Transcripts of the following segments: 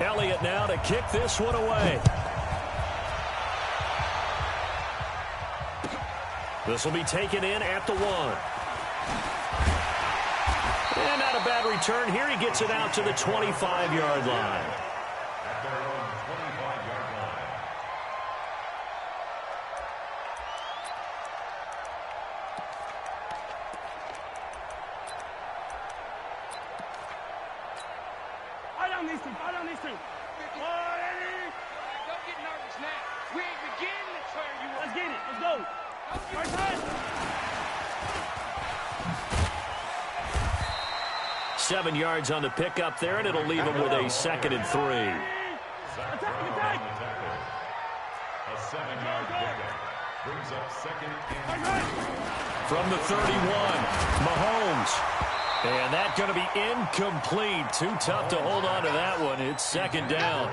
Elliott now to kick this one away. This will be taken in at the 1. And not a bad return here. He gets it out to the 25-yard line. Don't get nervous now. We ain't beginning to tear you up. Let's get it. Let's go. 7 yards on the pickup there, and it'll leave him with a 2nd and 3. A 7-yard pickup brings up 2nd and 3. From the 31, Mahomes. And that's going to be incomplete. Too tough to hold on to that one. It's 2nd down.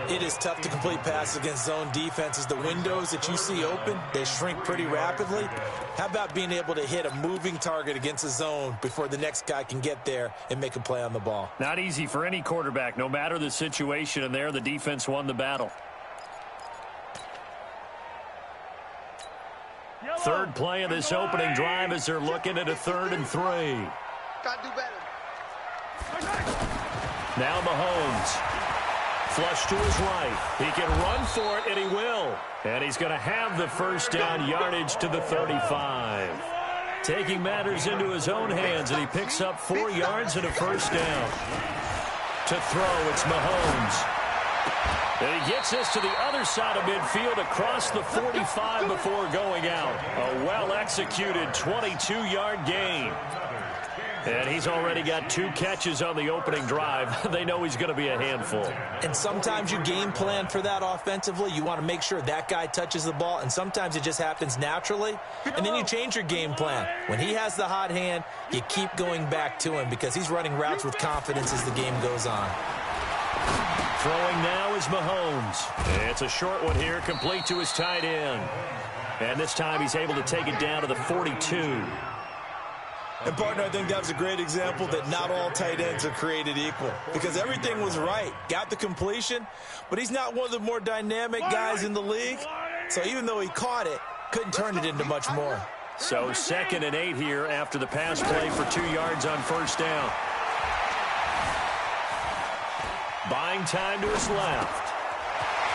It is tough to complete passes against zone defenses. The windows that you see open, they shrink pretty rapidly. How about being able to hit a moving target against a zone before the next guy can get there and make a play on the ball? Not easy for any quarterback, no matter the situation, and there the defense won the battle. Third play of this opening drive as they're looking at a 3rd and 3. Gotta do better. Now Mahomes. Flush to his right. He can run for it, and he will. And he's going to have the first down yardage to the 35. Taking matters into his own hands, and he picks up 4 yards and a first down. To throw, it's Mahomes. And he gets this to the other side of midfield across the 45 before going out. A well-executed 22-yard gain. And he's already got 2 catches on the opening drive. They know he's going to be a handful. And sometimes you game plan for that offensively. You want to make sure that guy touches the ball, and sometimes it just happens naturally. And then you change your game plan. When he has the hot hand, you keep going back to him because he's running routes with confidence as the game goes on. Throwing now is Mahomes. It's a short one here, complete to his tight end. And this time he's able to take it down to the 42. And, partner, I think that was a great example that not all tight ends are created equal because everything was right. Got the completion, but he's not one of the more dynamic guys in the league. So even though he caught it, couldn't turn it into much more. So 2nd and 8 here after the pass play for 2 yards on first down. Buying time to his left.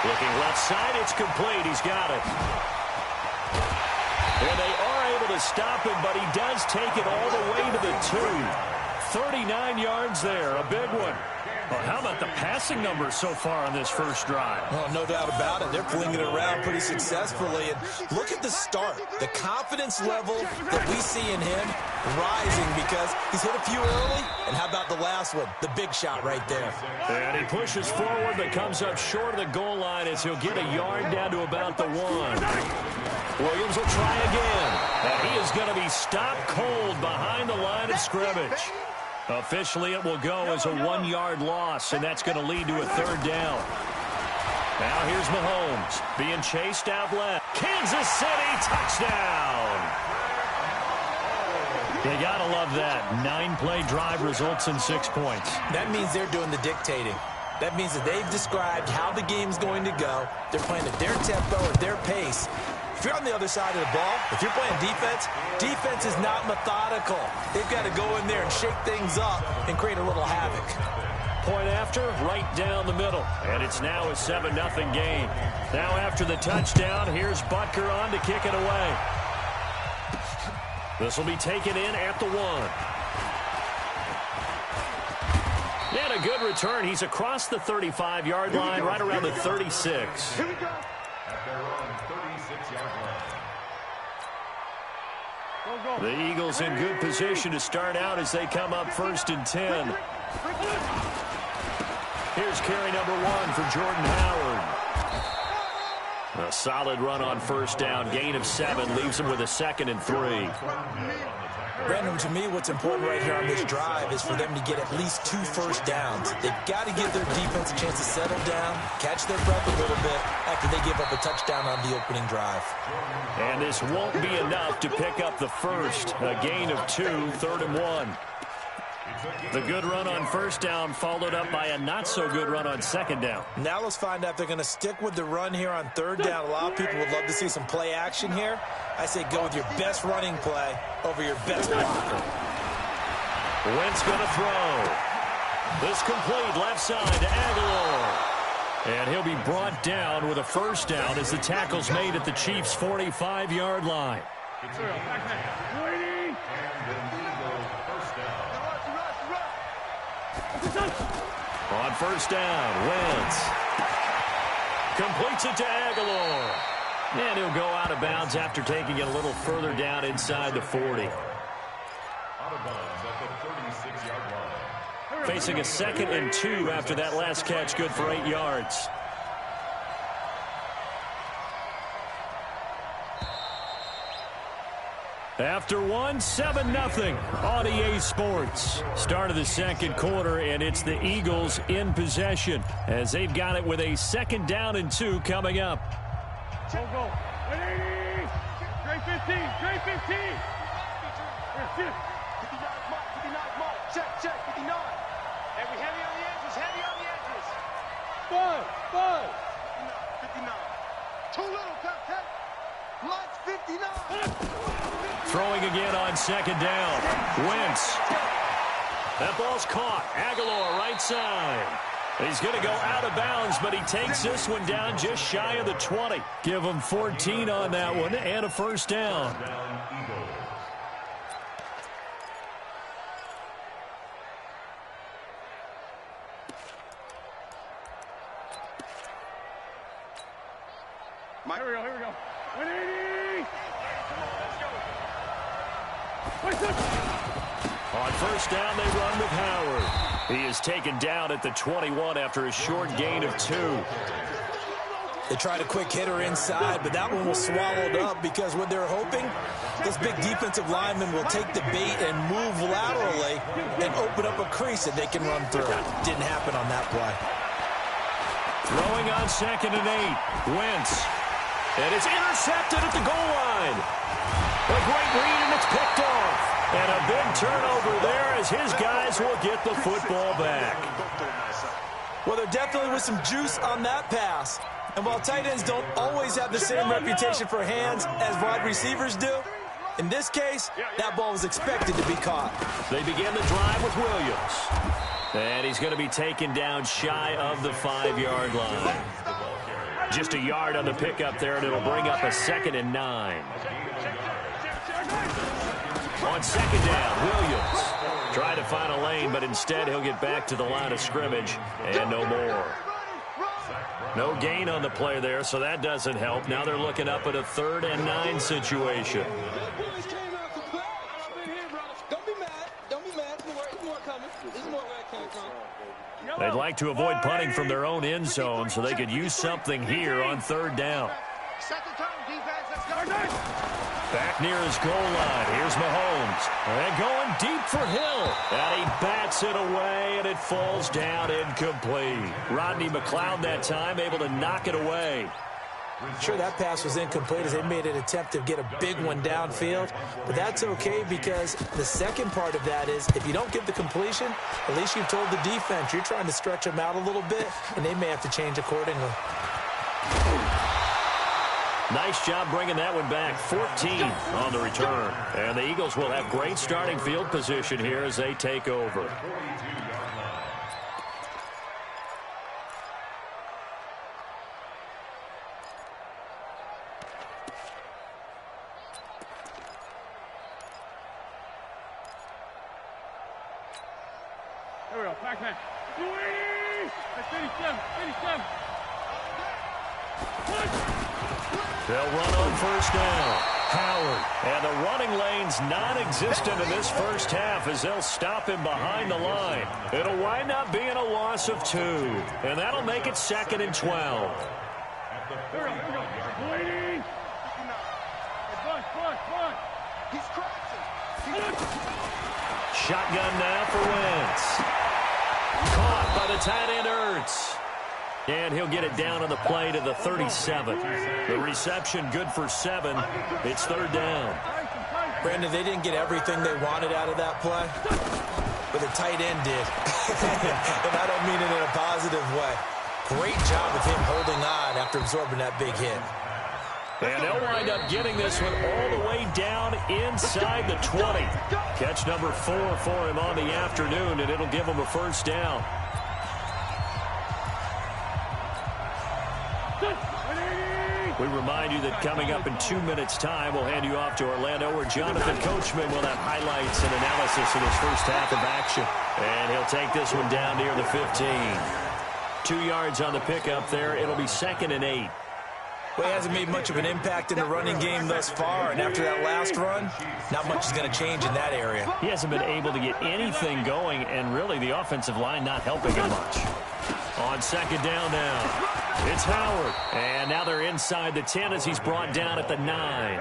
Looking left side, it's complete. He's got it. And they are able to stop him, but he does take it all the way to the 2. 39 yards there, a big one. Well, how about the passing numbers so far on this first drive? Well, no doubt about it. They're flinging it around pretty successfully. And look at the start. The confidence level that we see in him rising because he's hit a few early. And how about the last one? The big shot right there. And he pushes forward but comes up short of the goal line as he'll get a yard down to about the 1. Williams will try again. And he is going to be stopped cold behind the line of scrimmage. Officially, it will go as a 1-yard loss, and that's going to lead to a 3rd down. Now here's Mahomes being chased out left. Kansas City touchdown. You got to love that. 9-play drive results in 6 points. That means they're doing the dictating. That means that they've described how the game's going to go. They're playing at their tempo, at their pace. If you're on the other side of the ball, if you're playing defense, defense is not methodical. They've got to go in there and shake things up and create a little havoc. Point after, right down the middle. And it's now a 7-0 game. Now after the touchdown, here's Butker on to kick it away. This will be taken in at the 1. And a good return. He's across the 35-yard line, right around the 36. At their own 36-yard line. The Eagles in good position to start out as they come up 1st and 10. Here's carry number 1 for Jordan Howard. A solid run on first down. Gain of 7 leaves him with a 2nd and 3. Brandon, to me, what's important right here on this drive is for them to get at least 2 first downs. They've got to give their defense a chance to settle down, catch their breath a little bit after they give up a touchdown on the opening drive. And this won't be enough to pick up the first. A gain of 2, 3rd and 1. The good run on first down followed up by a not-so-good run on second down. Now let's find out if they're going to stick with the run here on third down. A lot of people would love to see some play action here. I say go with your best running play over your best blocker. Wentz going to throw. This complete left side to Aguilar. And he'll be brought down with a first down as the tackle's made at the Chiefs' 45-yard line. On first down, Wentz completes it to Aguilar. And he'll go out of bounds after taking it a little further down inside the 40. Out of bounds at the 36-yard line. Facing a 2nd and 2 after that last catch, good for 8 yards. After 7-0 on EA Sports. Start of the second quarter, and it's the Eagles in possession as they've got it with a 2nd down and 2 coming up. Go, go. 180. Straight 15. Straight 15. Here, 59 mark. Check. 59. And we heavy on the edges. Heavy on the edges. 5. 59. Too little, Captain. Lights 59. Throwing again on 2nd down. Wentz. That ball's caught. Aguilar right side. He's going to go out of bounds, but he takes this one down just shy of the 20. Give him 14 on that one and a first down. Here we go. 180. On first down, they run with Howard. He is taken down at the 21 after a short gain of 2. They tried a quick hitter inside, but that one was swallowed up because what they're hoping, this big defensive lineman will take the bait and move laterally and open up a crease that they can run through. Didn't happen on that play. Throwing on 2nd and 8. Wentz. And it's intercepted at the goal line. A great read, and it's picked off. And a big turnover there as his guys will get the football back. Well, there definitely was some juice on that pass. And while tight ends don't always have the same reputation for hands as wide receivers do, in this case, that ball was expected to be caught. They begin the drive with Williams. And he's going to be taken down shy of the 5-yard line. Just a yard on the pickup there, and it'll bring up a 2nd and 9. On 2nd down, Williams tried to find a lane, but instead he'll get back to the line of scrimmage and no more. No gain on the play there, so that doesn't help. Now they're looking up at a 3rd and 9 situation. They'd like to avoid punting from their own end zone so they could use something here on 3rd down. Back near his goal line. Here's Mahomes. And going deep for Hill. And he bats it away, and it falls down incomplete. Rodney McLeod that time able to knock it away. Sure, that pass was incomplete as they made an attempt to get a big one downfield. But that's okay because the second part of that is if you don't get the completion, at least you've told the defense you're trying to stretch them out a little bit, and they may have to change accordingly. Nice job bringing that one back. 14 on the return. And the Eagles will have great starting field position here as they take over. Here we go. Back man. 87. 87. They'll run on first down. Howard. And the running lane's non-existent in this first half as they'll stop him behind the line. It'll wind up being a loss of 2. And that'll make it 2nd and 12. Here we go. 180. Bunch. He's crossing. Shotgun now for Wentz. Caught by the tight end Ertz. And he'll get it down on the play to the 37. The reception good for 7. It's 3rd down. Brandon, they didn't get everything they wanted out of that play. but the tight end did. And I don't mean it in a positive way. Great job of him holding on after absorbing that big hit. And they'll wind up getting this one all the way down inside the 20. Catch number 4 for him on the afternoon, and it'll give him a first down. We remind you that coming up in 2 minutes' time, we'll hand you off to Orlando, where Jonathan Coachman will have highlights and analysis of this first half of action. And he'll take this one down near the 15. 2 yards on the pickup there. It'll be 2nd and 8. Well, he hasn't made much of an impact in the running game thus far, and after that last run, not much is going to change in that area. He hasn't been able to get anything going, and really the offensive line not helping him much. On 2nd down now, it's Howard. And now they're inside the 10 as he's brought down at the 9.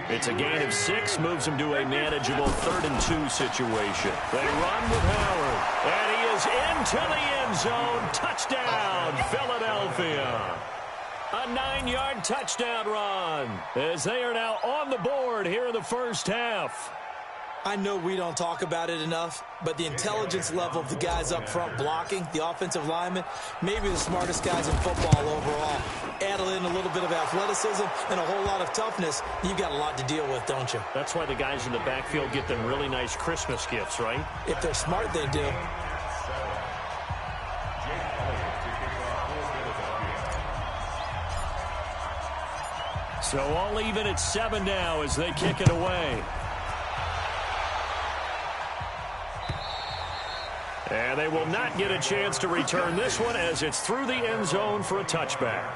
It's a gain of 6, moves him to a manageable 3rd and 2 situation. They run with Howard, and he is into the end zone. Touchdown, Philadelphia. A 9-yard touchdown run as they are now on the board here in the first half. I know we don't talk about it enough, but the intelligence level of the guys up front blocking, the offensive linemen, maybe the smartest guys in football overall. Add in a little bit of athleticism and a whole lot of toughness, you've got a lot to deal with, don't you? That's why the guys in the backfield get them really nice Christmas gifts, right? If they're smart, they do. So all even at 7 now as they kick it away. And they will not get a chance to return this one as it's through the end zone for a touchback.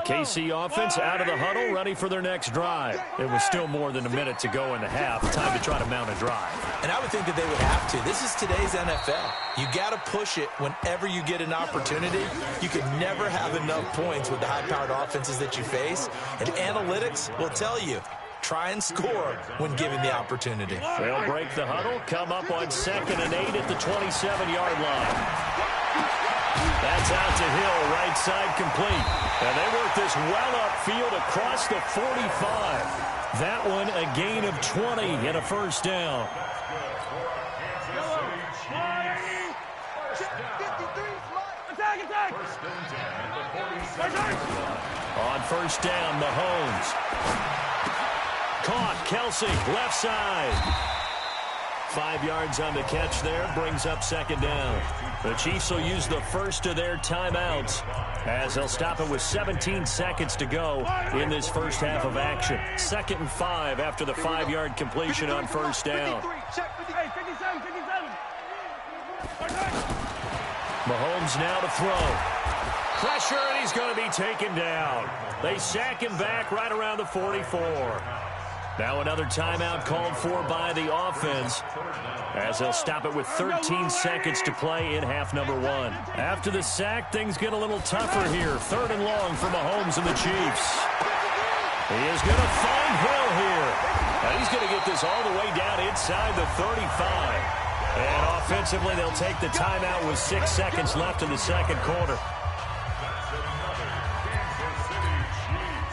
KC offense out of the huddle, ready for their next drive. It was still more than a minute to go in the half. Time to try to mount a drive. And I would think that they would have to. This is today's NFL. You got to push it whenever you get an opportunity. You can never have enough points with the high-powered offenses that you face. And analytics will tell you, try and score when given the opportunity. They'll break the huddle, come up on 2nd and 8 at the 27-yard line. That's out to Hill, right side complete. And they work this well upfield across the 45. That one a gain of 20 and a first down. On first down, Mahomes. Caught, Kelsey, left side. 5 yards on the catch there, brings up 2nd down. The Chiefs will use the first of their timeouts as they'll stop it with 17 seconds to go in this first half of action. 2nd and 5 after the 5-yard completion on first down. Mahomes now to throw. Pressure, and he's going to be taken down. They sack him back right around the 44. Now another timeout called for by the offense as they'll stop it with 13 seconds to play in half number 1. After the sack, things get a little tougher here. 3rd and long for Mahomes and the Chiefs. He is going to find Hill here. And he's going to get this all the way down inside the 35. And offensively, they'll take the timeout with 6 seconds left in the second quarter.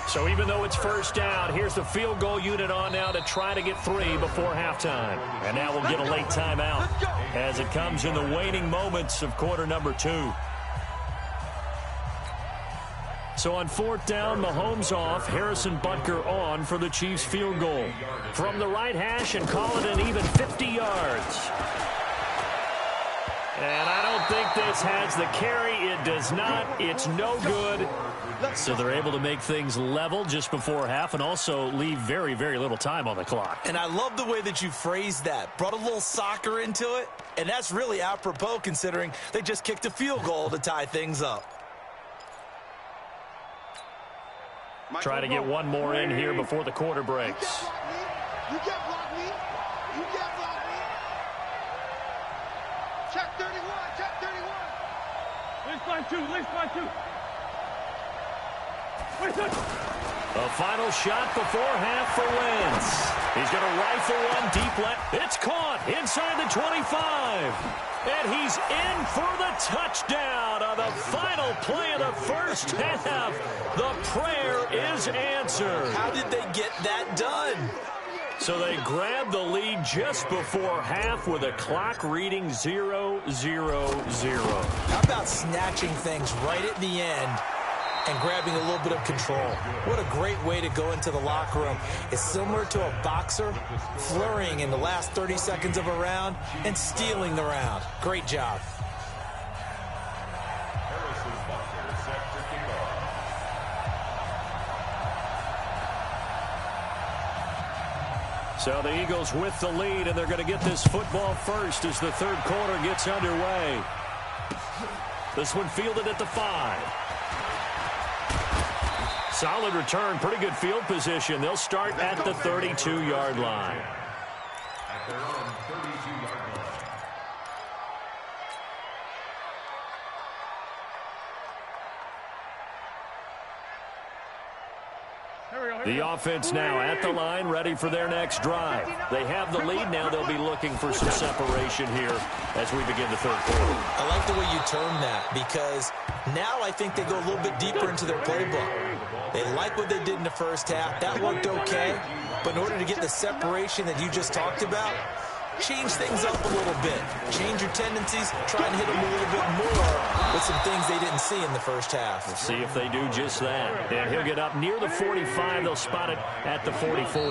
So even though it's first down, here's the field goal unit on now to try to get 3 before halftime. And now we'll get a late timeout as it comes in the waning moments of quarter number 2. So on 4th down, Mahomes off, Harrison Butker on for the Chiefs field goal. From the right hash and call it an even 50 yards. And I don't think this has the carry. It does not. It's no good. So they're able to make things level just before half and also leave very, very little time on the clock. And I love the way that you phrased that. Brought a little soccer into it. And that's really apropos considering they just kicked a field goal to tie things up. Try to get one more in here before the quarter breaks. You can't block me. You can't block me. Check 31. Check 31. List line 2. List line 2. Wait, A final shot before half for Wentz. He's going to rifle one deep left. It's caught inside the 25. And he's in for the touchdown on the final play of the first half. The prayer is answered. How did they get that done? So they grabbed the lead just before half with a clock reading 0-0-0. How about snatching things right at the end and grabbing a little bit of control? What a great way to go into the locker room. It's similar to a boxer flurrying in the last 30 seconds of a round and stealing the round. Great job. So the Eagles with the lead, and they're going to get this football first as the third quarter gets underway. This one fielded at the 5. Solid return, pretty good field position. They'll start at the 32-yard line. At their own 32-yard line. The offense now at the line, ready for their next drive. They have the lead now. They'll be looking for some separation here as we begin the third quarter. I like the way you term that, because now I think they go a little bit deeper into their playbook. They like what they did in the first half. That worked okay. But in order to get the separation that you just talked about, change things up a little bit. Change your tendencies. Try and hit them a little bit more with some things they didn't see in the first half. We'll see if they do just that. And he'll get up near the 45. They'll spot it at the 44.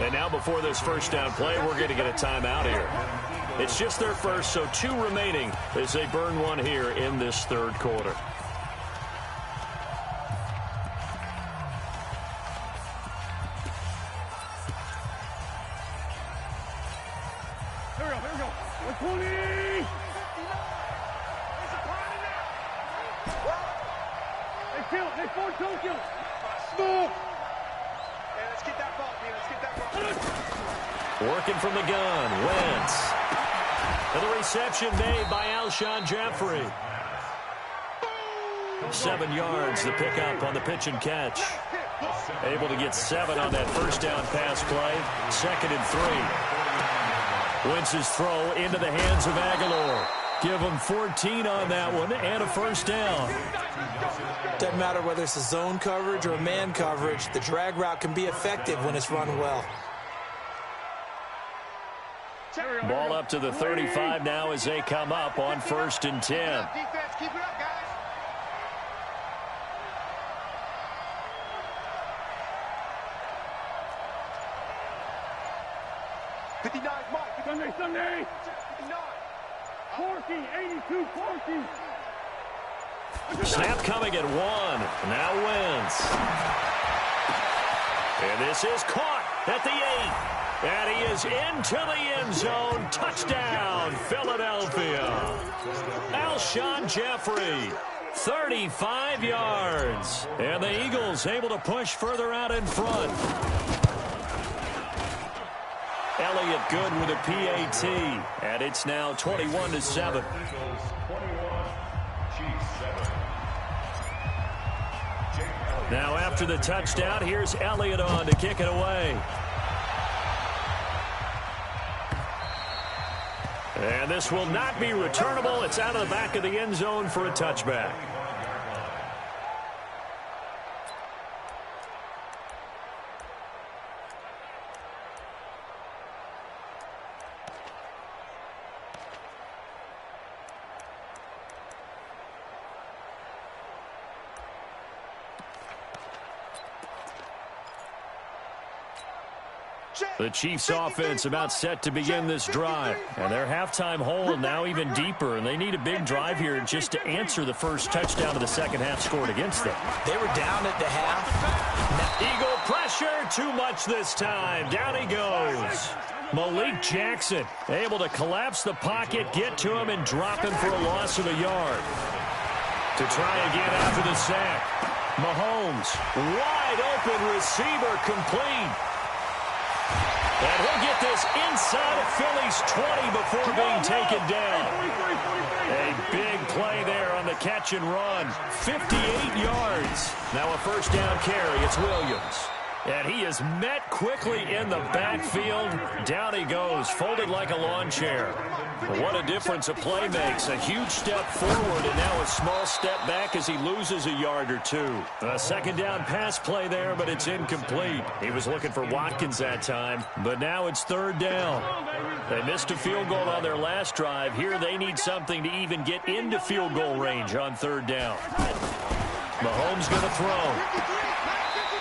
And now before this first down play, we're going to get a timeout here. It's just their first, so 2 remaining as they burn one here in this third quarter. Here we go. 120. They kill it. They force don't kill it. Move. Hey, let's get that ball, man. Let's get that ball. Working from the gun, Wentz. And the reception made by Alshon Jeffrey. 7 yards, the pickup on the pitch and catch. Able to get 7 on that first down pass play. 2nd and 3. Wentz's throw into the hands of Aguilar. Give him 14 on that one and a first down. Doesn't matter whether it's a zone coverage or a man coverage, the drag route can be effective when it's run well. Ball up to the 35 now as they come up on 1st and 10. Defense, keep it up, guys. Sunday. 40, 82, 40. Snap coming at 1. Now Wentz. And this is caught at the 8. And he is into the end zone. Touchdown, Philadelphia. Alshon Jeffrey, 35 yards. And the Eagles able to push further out in front. Elliott good with a PAT. And it's now 21-7. Now after the touchdown, here's Elliott on to kick it away. And this will not be returnable. It's out of the back of the end zone for a touchback. The Chiefs offense about set to begin this drive. And their halftime hole now even deeper. And they need a big drive here just to answer the first touchdown of the second half scored against them. They were down at the half. Eagle pressure, too much this time. Down he goes. Malik Jackson able to collapse the pocket, get to him, and drop him for a loss of a yard. To try again after the sack. Mahomes, wide open receiver, complete. And he'll get this inside of Philly's 20 before being taken down. A big play there on the catch and run. 58 yards. Now a first down carry. It's Williams. And he is met quickly in the backfield. Down he goes, folded like a lawn chair. What a difference a play makes. A huge step forward and now a small step back as he loses a yard or two. A second down pass play there, but it's incomplete. He was looking for Watkins that time, but now it's third down. They missed a field goal on their last drive. Here they need something to even get into field goal range on third down. Mahomes going to throw.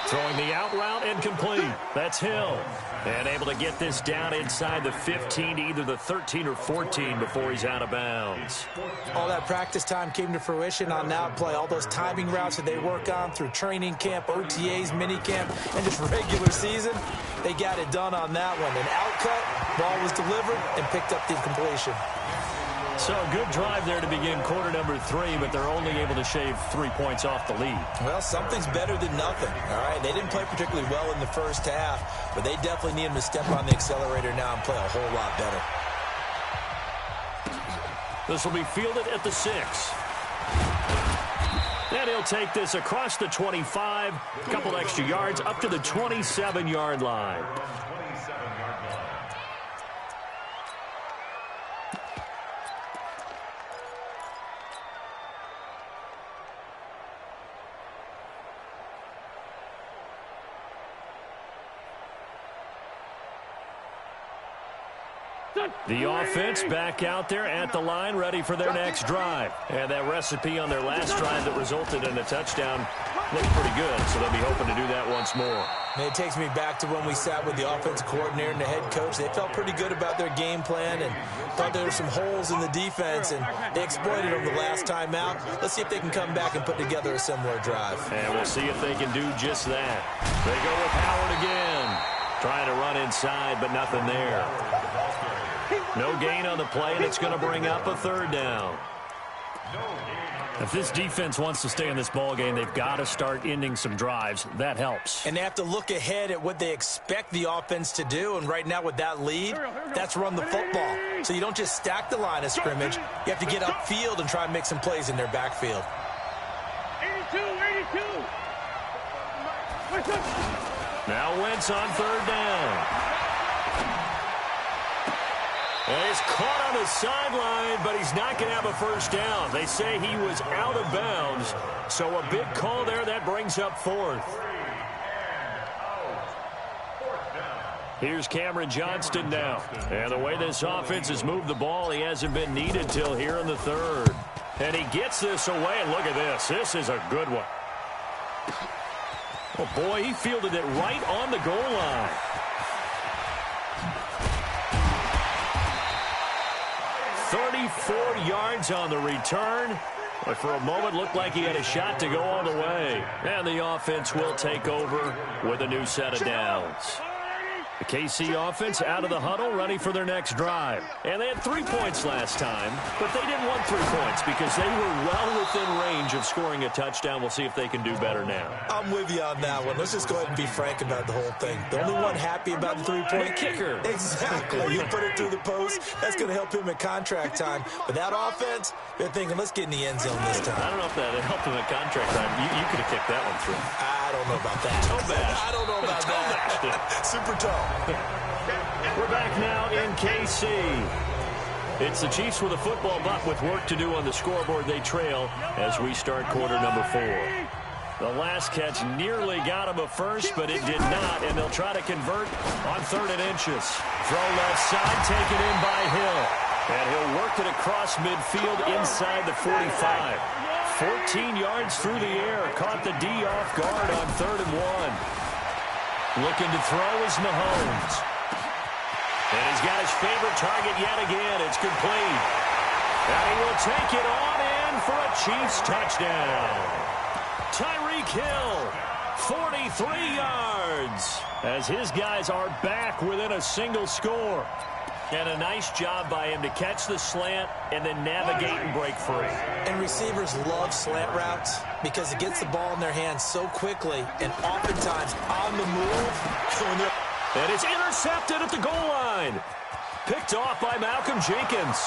Throwing the out route incomplete. That's Hill. And able to get this down inside the 15 to either the 13 or 14 before he's out of bounds. All that practice time came to fruition on that play. All those timing routes that they work on through training camp, OTAs, minicamp, and just regular season, they got it done on that one. An outcut, ball was delivered, and picked up the completion. So a good drive there to begin quarter number 3, but they're only able to shave 3 points off the lead. Well, something's better than nothing, all right? They didn't play particularly well in the first half, but they definitely need them to step on the accelerator now and play a whole lot better. This will be fielded at the 6. And he'll take this across the 25, a couple extra yards up to the 27-yard line. The offense back out there at the line, ready for their next drive. And that recipe on their last drive that resulted in a touchdown looked pretty good, so they'll be hoping to do that once more. And it takes me back to when we sat with the offensive coordinator and the head coach. They felt pretty good about their game plan and thought there were some holes in the defense, and they exploited them the last time out. Let's see if they can come back and put together a similar drive. And we'll see if they can do just that. They go with Howard again. Trying to run inside, but nothing there. No gain on the play, and it's going to bring up a third down. If this defense wants to stay in this ballgame, they've got to start ending some drives. That helps. And they have to look ahead at what they expect the offense to do. And right now with that lead, that's run the football. So you don't just stack the line of scrimmage. You have to get upfield and try and make some plays in their backfield. 82. Now Wentz on third down. And he's caught on the sideline, but he's not going to have a first down. They say he was out of bounds. So a big call there. That brings up fourth. Here's Cameron Johnston now. And the way this offense has moved the ball, he hasn't been needed till here in the third. And he gets this away, and look at this. This is a good one. Oh, boy, he fielded it right on the goal line. $34 yards on the return. But for a moment, looked like he had a shot to go all the way. And the offense will take over with a new set of downs. The KC offense out of the huddle, ready for their next drive. And they had 3 points last time, but they didn't want 3 points because they were well within range of scoring a touchdown. We'll see if they can do better now. I'm with you on that one. Let's just go ahead and be frank about the whole thing. The only one happy about the three-point kicker. Exactly. You put it through the post. That's going to help him at contract time. But that offense, they're thinking, let's get in the end zone this time. I don't know if that helped him at contract time. You could have kicked that one through. I don't know about that. Toe bash. I don't know about that. Super toe. We're back now in KC. It's the Chiefs with a football, but with work to do on the scoreboard, they trail as we start quarter number 4. The last catch nearly got him a first, but it did not, and they'll try to convert on 3rd and inches. Throw left side, taken in by Hill. And he'll work it across midfield inside the 45. 14 yards through the air. Caught the D off guard on 3rd and 1. Looking to throw is Mahomes. And he's got his favorite target yet again. It's complete. And he will take it on in for a Chiefs touchdown. Tyreek Hill, 43 yards, as his guys are back within a single score. And a nice job by him to catch the slant and then navigate and break free. And receivers love slant routes because it gets the ball in their hands so quickly and oftentimes on the move. And it's intercepted at the goal line. Picked off by Malcolm Jenkins.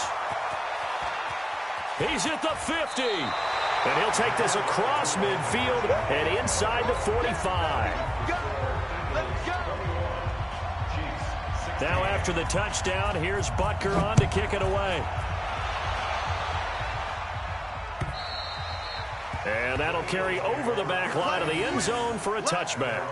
He's at the 50. And he'll take this across midfield and inside the 45. Now after the touchdown, here's Butker on to kick it away. And that'll carry over the back line of the end zone for a touchback.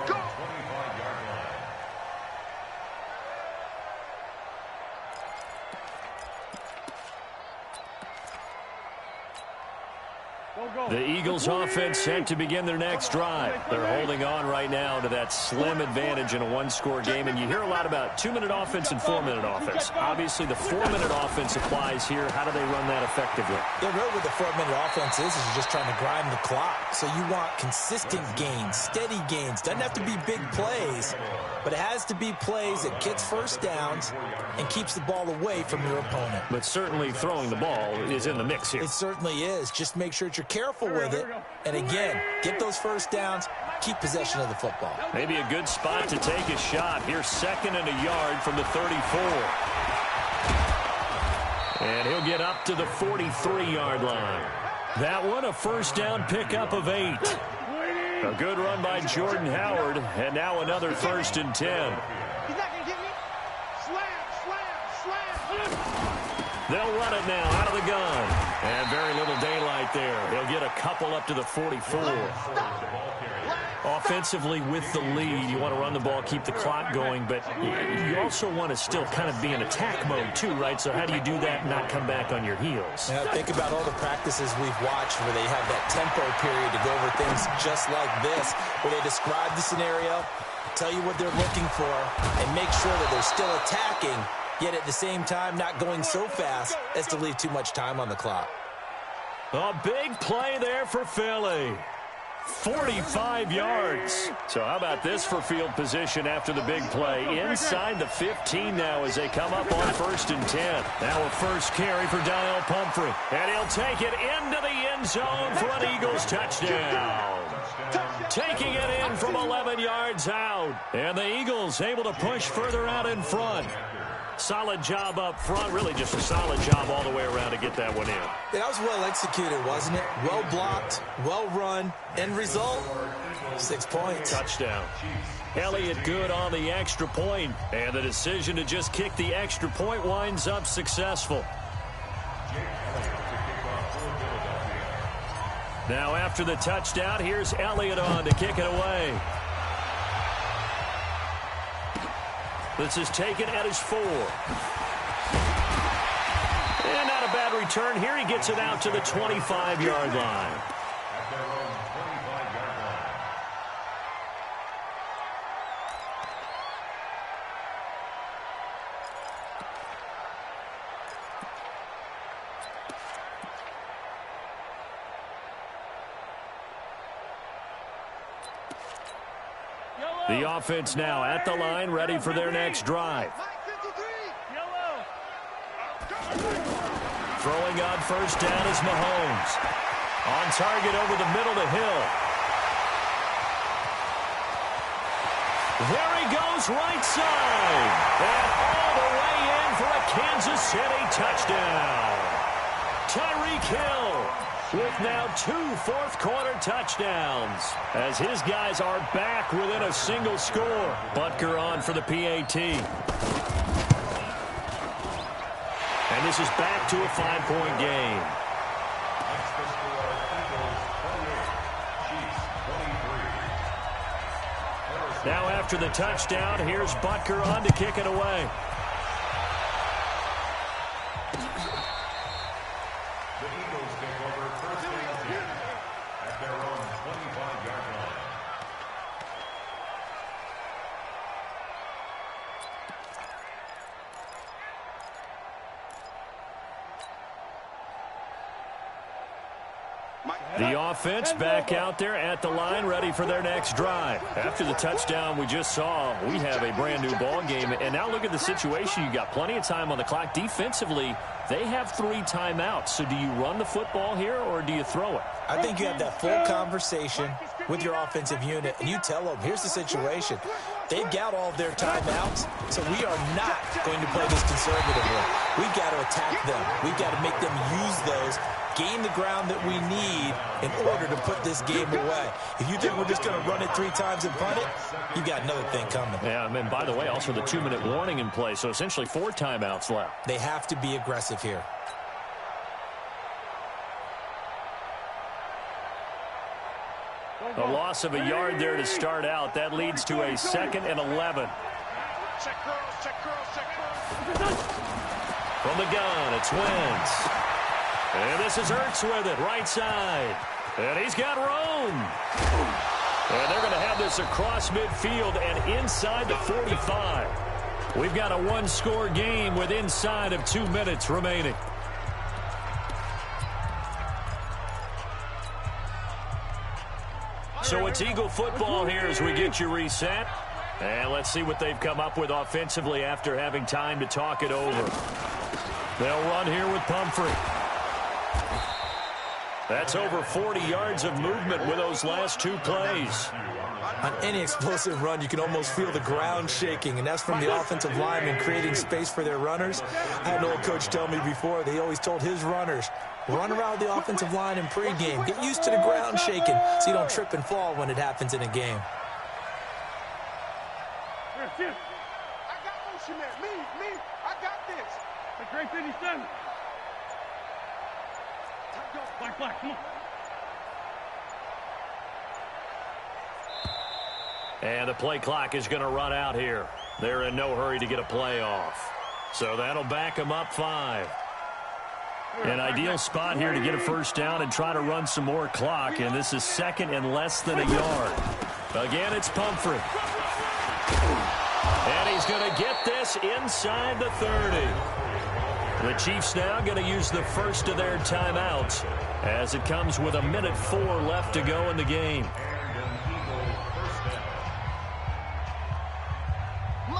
The Eagles offense set to begin their next drive. They're holding on right now to that slim advantage in a one-score game. And you hear a lot about 2-minute offense and 4-minute offense. Obviously, the 4-minute offense applies here. How do they run that effectively? Yeah, really what the 4-minute offense is you're just trying to grind the clock. So you want consistent gains, steady gains. Doesn't have to be big plays, but it has to be plays that gets first downs and keeps the ball away from your opponent. But certainly throwing the ball is in the mix here. It certainly is. Just make sure that you're careful with it. And again, get those first downs, keep possession of the football. Maybe a good spot to take a shot. Here's 2nd and a yard from the 34. And he'll get up to the 43-yard line. That one a first down pickup of 8. A good run by Jordan Howard, and now another 1st and 10. He's not going to get me. Slam. They'll run it now out of the gun. And very little daylight there. He'll get a couple up to the 44. Offensively with the lead, you want to run the ball, keep the clock going, but you also want to still kind of be in attack mode too, right? So how do you do that and not come back on your heels? Now, think about all the practices we've watched where they have that tempo period to go over things just like this, where they describe the scenario, tell you what they're looking for, and make sure that they're still attacking, yet at the same time not going so fast as to leave too much time on the clock. A big play there for Philly. 45 yards. So how about this for field position after the big play? Inside the 15 now as they come up on 1st and 10. Now a first carry for Donnell Pumphrey. And he'll take it into the end zone for an Eagles touchdown. Taking it in from 11 yards out. And the Eagles able to push further out in front. Solid job up front. Really just a solid job all the way around to get that one in. Yeah, that was well executed, wasn't it? Well blocked, well run. End result, 6 points. Touchdown. Elliott good on the extra point. And the decision to just kick the extra point winds up successful. Now after the touchdown, here's Elliott on to kick it away. This is taken at his 4. And not a bad return here. He gets it out to the 25-yard line. The offense now at the line, ready for their next drive. Throwing on first down is Mahomes. On target over the middle to Hill. There he goes, right side. And all the way in for a Kansas City touchdown. Tyreek Hill with now 2 fourth-quarter touchdowns as his guys are back within a single score. Butker on for the PAT. And this is back to a 5-point game. Now after the touchdown, here's Butker on to kick it away. The offense back out there at the line, ready for their next drive. After the touchdown we just saw, we have a brand-new ball game. And now look at the situation. You got plenty of time on the clock. Defensively, they have 3 timeouts. So do you run the football here or do you throw it? I think you have that full conversation with your offensive unit, and you tell them, here's the situation. They've got all of their timeouts, so we are not going to play this conservatively. We've got to attack them. We've got to make them use those, gain the ground that we need in order to put this game away. If you think we're just going to run it 3 times and punt it, you've got another thing coming. Yeah, and by the way, also the 2-minute warning in play, so essentially 4 timeouts left. They have to be aggressive here. A loss of a yard there to start out. That leads to a 2nd and 11. Check girls, check girls, check girls. From the gun, it's Wentz. And this is Ertz with it, right side. And he's got room. And they're going to have this across midfield and inside the 45. We've got a 1-score game with inside of 2 minutes remaining. So it's Eagle football here as we get you reset. And let's see what they've come up with offensively after having time to talk it over. They'll run here with Pumphrey. That's over 40 yards of movement with those last 2 plays. On any explosive run, you can almost feel the ground shaking, and that's from the offensive linemen creating space for their runners. I had an old coach tell me before, they always told his runners, run around the offensive line in pregame. Get used to the ground shaking so you don't trip and fall when it happens in a game. I got motion there. Me. I got this. Hey, Great 57. Black, come on. And the play clock is going to run out here. They're in no hurry to get a play off. So that'll back them up 5. An ideal spot here to get a first down and try to run some more clock. And this is 2nd and less than a yard. Again, it's Pumphrey. And he's going to get this inside the 30. The Chiefs now going to use the first of their timeouts as it comes with 1:04 left to go in the game.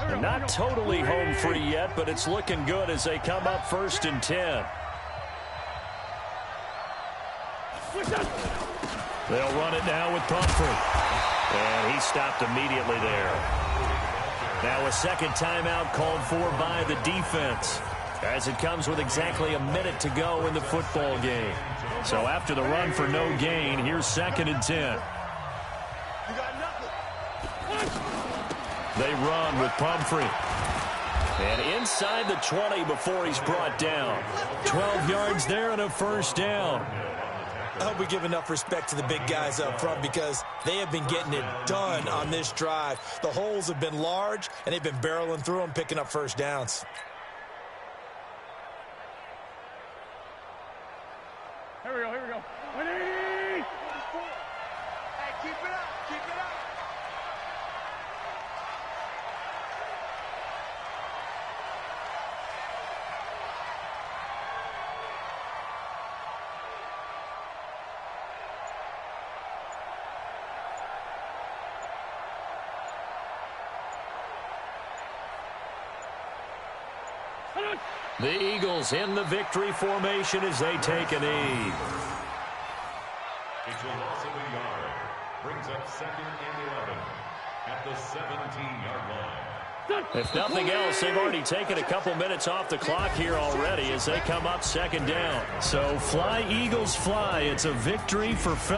They're not totally home free yet, but it's looking good as they come up 1st and 10. They'll run it now with Pumphrey. And he stopped immediately there. Now a second timeout called for by the defense as it comes with exactly 1 minute to go in the football game. So after the run for no gain, here's 2nd and 10. They run with Pumphrey. And inside the 20 before he's brought down. 12 yards there and a first down. I hope we give enough respect to the big guys up front because they have been getting it done on this drive. The holes have been large, and they've been barreling through them, picking up first downs. Here we go. 180! Hey, keep it up. The Eagles in the victory formation as they take a knee. It's a loss of a yard. Brings up 2nd and 11 at the 17-yard line. If nothing else, they've already taken a couple minutes off the clock here already as they come up 2nd down. So fly, Eagles, fly. It's a victory for Philadelphia.